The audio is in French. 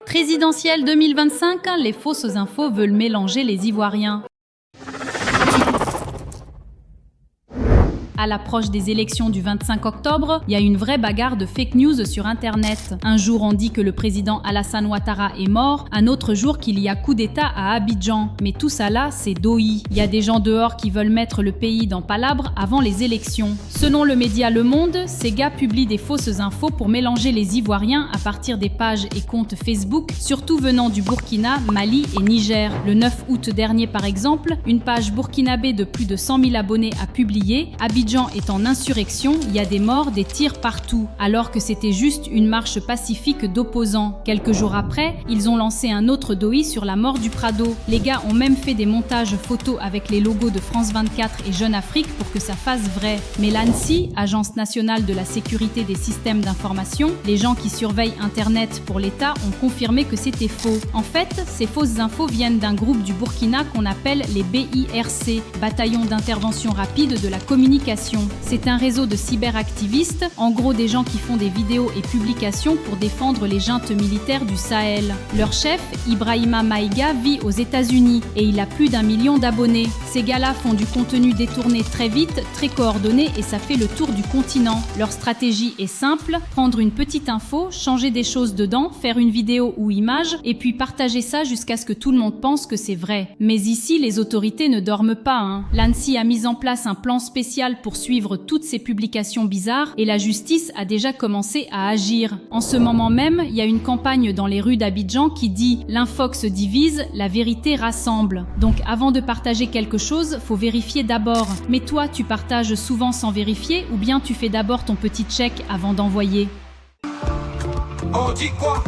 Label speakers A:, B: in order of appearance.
A: Présidentielle 2025, les fausses infos veulent mélanger les Ivoiriens. À l'approche des élections du 25 octobre, il y a une vraie bagarre de fake news sur Internet. Un jour, on dit que le président Alassane Ouattara est mort, un autre jour qu'il y a coup d'État à Abidjan. Mais tout ça là, c'est doï. Il y a des gens dehors qui veulent mettre le pays dans palabre avant les élections. Selon le média Le Monde, ces gars publient des fausses infos pour mélanger les Ivoiriens à partir des pages et comptes Facebook, surtout venant du Burkina, Mali et Niger. Le 9 août dernier par exemple, une page burkinabé de plus de 100 000 abonnés a publié « Abidjan est en insurrection, il y a des morts, des tirs partout », alors que c'était juste une marche pacifique d'opposants. Quelques jours après, ils ont lancé un autre doï sur la mort du Prado. Les gars ont même fait des montages photos avec les logos de France 24 et Jeune Afrique pour que ça fasse vrai. Mais l'ANSSI, Agence nationale de la sécurité des systèmes d'information, les gens qui surveillent Internet pour l'État ont confirmé que c'était faux. En fait, ces fausses infos viennent d'un groupe du Burkina qu'on appelle les BIRC, Bataillon d'intervention rapide de la communication. C'est un réseau de cyberactivistes, en gros des gens qui font des vidéos et publications pour défendre les juntes militaires du Sahel. Leur chef, Ibrahima Maïga, vit aux États-Unis et il a plus d'1 million d'abonnés. Ces gars-là font du contenu détourné très vite, très coordonné et ça fait le tour du continent. Leur stratégie est simple, prendre une petite info, changer des choses dedans, faire une vidéo ou image et puis partager ça jusqu'à ce que tout le monde pense que c'est vrai. Mais ici, les autorités ne dorment pas, hein. L'ANSSI a mis en place un plan spécial pour suivre toutes ces publications bizarres et la justice a déjà commencé à agir. En ce moment même, il y a une campagne dans les rues d'Abidjan qui dit « L'infox divise, la vérité rassemble ». Donc avant de partager quelque chose, faut vérifier d'abord. Mais toi, tu partages souvent sans vérifier ou bien tu fais d'abord ton petit check avant d'envoyer?
B: On dit quoi?